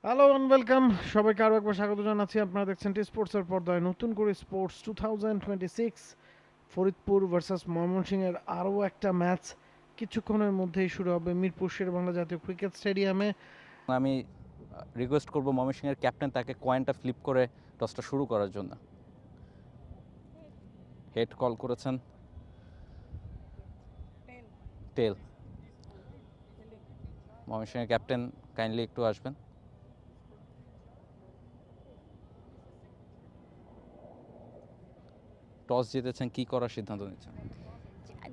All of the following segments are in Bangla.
হ্যালো অ্যান্ড ওয়েলকাম, সবাইকে আরও একবার স্বাগত জানাচ্ছি। আপনারা দেখছেন টি স্পোর্টসের পর্দায় নতুন করে স্পোর্টস 2026 ফরিদপুর ভার্সাস ময়মনসিংহের আরও একটা ম্যাচ কিছুক্ষণের মধ্যেই শুরু হবে মিরপুর শেরেবাংলা জাতীয় ক্রিকেট স্টেডিয়ামে। আমি রিকোয়েস্ট করব ময়মনসিংহের ক্যাপ্টেন তাকে কয়েনটা ফ্লিপ করে টসটা শুরু করার জন্য। হেড কল করেছেন, টেল। ময়মনসিংহের ক্যাপ্টেন কাইন্ডলি একটু আসবেন। টস জিতেছেন, কি করার সিদ্ধান্ত নিচ্ছেন?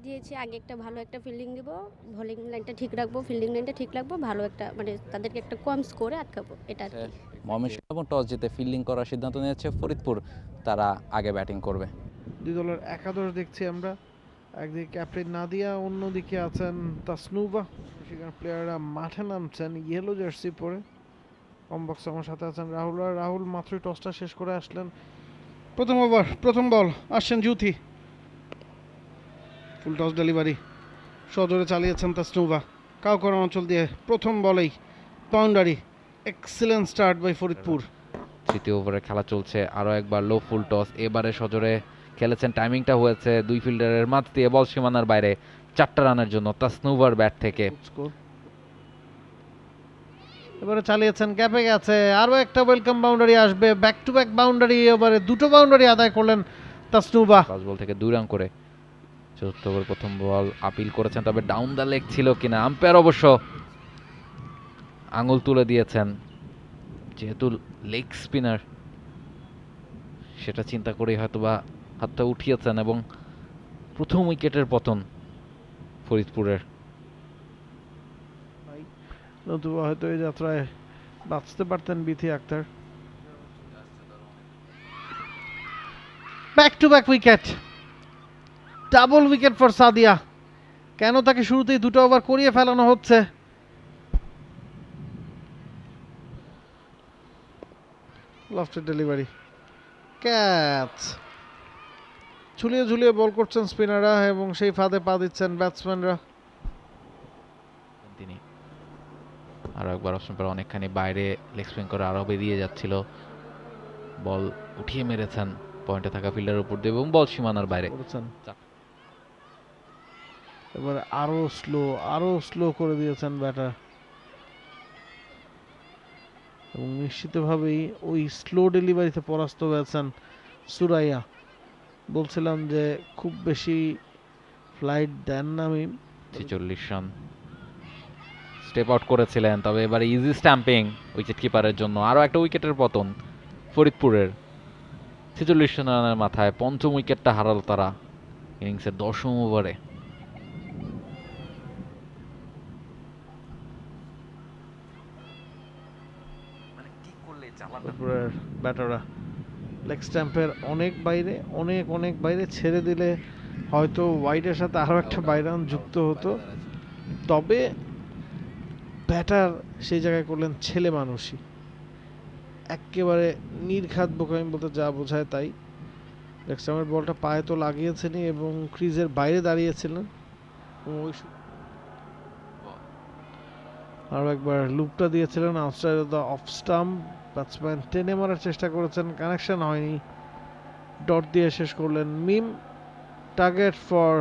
দিয়েছি আগে একটা ভালো একটা ফিল্ডিং দিব, বোলিং লাইনটা ঠিক রাখবো, ফিল্ডিং লাইনটা ঠিক রাখবো, ভালো একটা মানে তাদেরকে একটা কম স্কোরে আটকাবো, এটা আর কি। ময়মনসিংহ এবং টস জিতে ফিল্ডিং করার সিদ্ধান্ত নিয়েছে ফরিদপুর, তারা আগে ব্যাটিং করবে। দুই দলের একাদশ দেখছি আমরা, একদিকে ক্যাপ্টেন নাদিয়া, অন্যদিকে আছেন তাসনুবা। সেখানে প্লেয়াররা মাঠে নামছেন ইয়েলো জার্সি পরে। কমবক্স আমার সাথে আছেন রাহুল, আর রাহুল মাত্রই টসটা শেষ করে আসলেন। প্রথম ওভার, প্রথম বল, আসছেন জুথি। ফুল টস ডেলিভারি সজোরে চালিয়েছেন তাসনুবা, কাউকরা অঞ্চল দিয়ে প্রথম বলেই boundary. Excellent start by Faridpur. তৃতীয় ওভারে খেলা চলছে, আরও একবার লো ফুল টস, এবারে সজোরে খেলেছেন, টাইমিংটা হয়েছে দুই ফিল্ডারের মাঝ দিয়ে, বল সীমানার বাইরে। 4টা রানের জন্য তাসনুভার ব্যাট থেকে। এবারে চালিয়েছেন, গ্যাপে গেছে, আরও একটা ওয়েলকাম বাউন্ডারি আসবে, ব্যাক টু ব্যাক বাউন্ডারি। এবারে দুটো বাউন্ডারি আদায় করলেন তাসনুবা। ফার্স্ট বল থেকে 2 রান করে। চতুর্থ ওভার প্রথম বল আপিল করেছেন, তবে ডাউন দ্য লেগ ছিল কিনা, আম্পায়ার অবশ্য আঙুল তুলে দিয়েছেন। যেহেতু লেগ স্পিনার, সেটা চিন্তা করেই হয়তোবা হাতটা উঠিয়েছেন, এবং প্রথম উইকেটের পতন ফরিদপুরের। নতুবা হয়তো এই যাত্রায় বাঁচতে পারতেন Bithi Akter. Back to back wicket, double wicket for Sadia. কেন তাকে শুরুতেই দুটো ওভার করিয়ে ফেলানো হচ্ছে? Lofted delivery, catch. ঝুলিয়ে ঝুলিয়ে বল করছেন স্পিনাররা, এবং সেই ফাঁদে পা দিচ্ছেন ব্যাটসম্যানরা। তিনি আরও একবার অপশন পর অনেকখানি বাইরে লেগ স্পিন করে আরও বেরিয়ে যাচ্ছিল, বল উঠিয়ে মেরেছেন পয়েন্টে থাকা ফিল্ডারের উপর দিয়ে, এবং বল সীমানার বাইরে। এবার আরো স্লো করে দিয়েছেন ব্যাটার, এবং নিশ্চিতভাবেই ওই স্লো ডেলিভারিতে পরাস্ত হয়েছেন সুরাইয়া। বলছিলাম যে খুব বেশি ফ্লাইট দেন না আমি। 46 রান স্টেপ আউট করেছিলেন, তবে এবারে ইজি স্ট্যাম্পিং উইকেট কিপারের জন্য। আরও একটা উইকেটের পতন ফরিদপুরের। 46 রানের মাথায় পঞ্চম উইকেটটা হারালো তারা ইনিংসের 10ম ওভারে। ব্যাটাররা লেগ স্ট্যাম্পের অনেক বাইরে, অনেক অনেক বাইরে ছেড়ে দিলে হয়তো ওয়াইডের সাথে আরও একটা বাইরান যুক্ত হতো, তবে ব্যাটার সেই জায়গায় করলেন ছেলে মানুষই। একেবারে নির্ঘাত বোকামি বলতে যা বোঝায় তাই। লেগ স্ট্যাম্পের বলটা পায়ে তো লাগিয়েছেনই, এবং ক্রিজের বাইরে দাঁড়িয়েছিলেন। আরও একবার লুপটা দিয়েছিলেন outside off the off stump. Batsman টেনে মারার চেষ্টা করেছেন, কানেকশন হয়নি, ডট দিয়ে শেষ করলেন Mim. Target for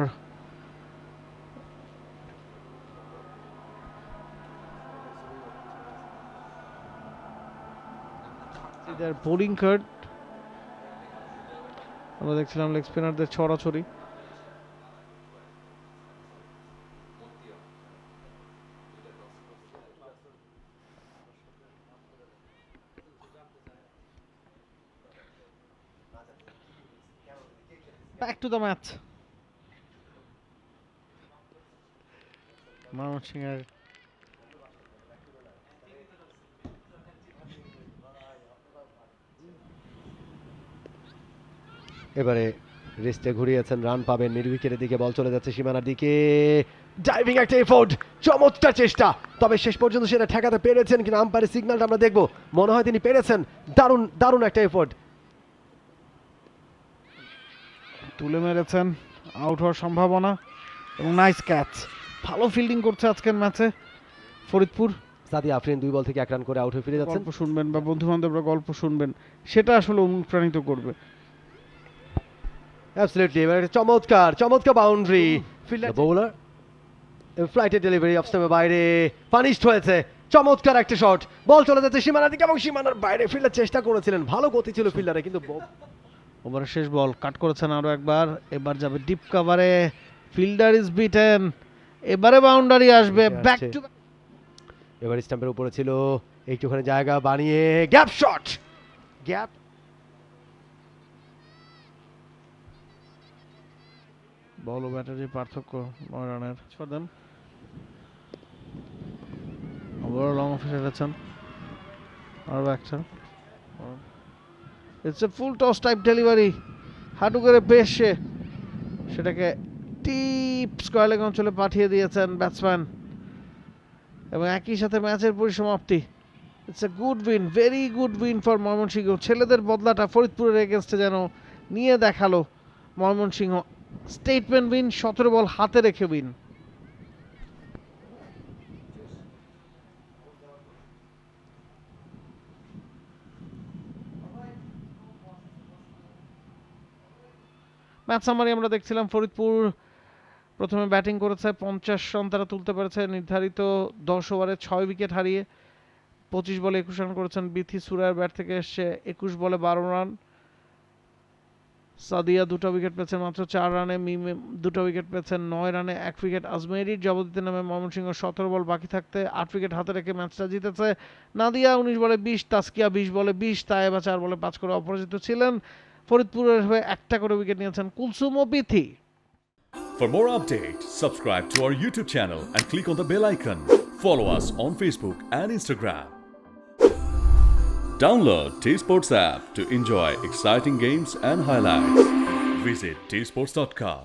bowling card. আমরা দেখছিলাম লেগ স্পিনারদের ছড়াছড়ি। Back to the match. ময়মনসিংহের এবারে রেস্টে ঘুরিয়েছেন, রান পাবেন, মিড উইকেটের দিকে বল চলে যাচ্ছে সীমানার দিকে। ডাইভিং একটা এফোর্ট, চমৎকার চেষ্টা, তবে শেষ পর্যন্ত সেটা ঠেকাতে পেরেছেন কিনা আম্পায়ারের সিগন্যালটা আমরা দেখব। মনে হয় তিনি পেরেছেন। দারুণ দারুণ একটা এফোর্ট, তুলে মেরেছেন, আউট হওয়ার সম্ভাবনা, এবং নাইস ক্যাচ। ভালো ফিল্ডিং করছে আজকের ম্যাচে ফরিদপুর। সাদিয়া আফরিন 2 বল থেকে 1 রান করে আউট হয়ে ফিরে যাচ্ছেন। গল্প শুনবেন বা বন্ধু বান্ধবরা গল্প শুনবেন, সেটা আসলে অনুপ্রাণিত করবে। অ্যাবসলিউটলি, এবারে চমৎকার বাউন্ডারি, ফিল্ডার বোলার ফ্লাইটের ডেলিভারি অফ স্টাম্পের বাইরে, পানিশড হয়েছে। চমৎকার একটা শট, বল চলে যাচ্ছে সীমানার দিকে এবং সীমানার বাইরে ফিল্ডার চেষ্টা করেছিলেন, ভালো গতি ছিল ফিল্ডারে, কিন্তু ওভারের শেষ বল কাট করেছেন আরো একবার, এবার যাবে ডিপ কভারে, ফিল্ডার ইজ বিটেন, এবারে বাউন্ডারি আসবে, ব্যাক টু এবার স্টাম্পের উপরে ছিল, একটুখানি জায়গা বানিয়ে গ্যাপ শট, গ্যাপ বল ও ব্যাটারির পার্থক্য 9 রানের for them. Over long of এসেছেন আর একটা, it's a full toss type delivery, হাঁটু করে পেশে সেটাকে টিপ স্কয়ার লেগ অঞ্চলে পাঠিয়ে দিয়েছেন ব্যাটসম্যান, এবং একই সাথে ম্যাচের পরিসমাপ্তি। It's a good win, very good win for Mymensingh. ছেলেদের বদলাটা ফরিদপুরের এগেনস্টে যেন নিয়ে দেখালো ময়মনসিংহ। স্টেটমেন্ট উইন, 17 বল হাতে রেখে উইন। ম্যাচ সামারি আমরা দেখছিলাম, ফরিদপুর প্রথমে ব্যাটিং করেছে, 50 রান তারা তুলতে পেরেছে নির্ধারিত 10 ওভারে 6 উইকেট হারিয়ে। 25 বলে 21 রান করেছেন বিথি সুরার ব্যাট থেকে এসে, 21 বলে 12 রান। সাদিয়া 2টা উইকেট পেয়েছেন মাত্র 4 রানে, মিম 2টা উইকেট পেয়েছেন 9 রানে, 1 উইকেট আজমেরির। জবাব নামে ময়মনসিংহ 17 বল বাকি থাকতে 8 উইকেট হাতে রেখে ম্যাচটা জিতেছে। নাদিয়া 19 বলে 20, তাসকিয়া 20 বলে 20, তায়েবা 4 বলে 5 করে অপরাজিত ছিলেন। ফরিদপুরের হয়ে একটা করে উইকেট নিয়েছেন কুলসুম ও Bithi. For more updates, subscribe to our YouTube channel and click on the bell icon. Follow us on Facebook and Instagram. Download T-Sports app to enjoy exciting games and highlights. Visit tsports.com.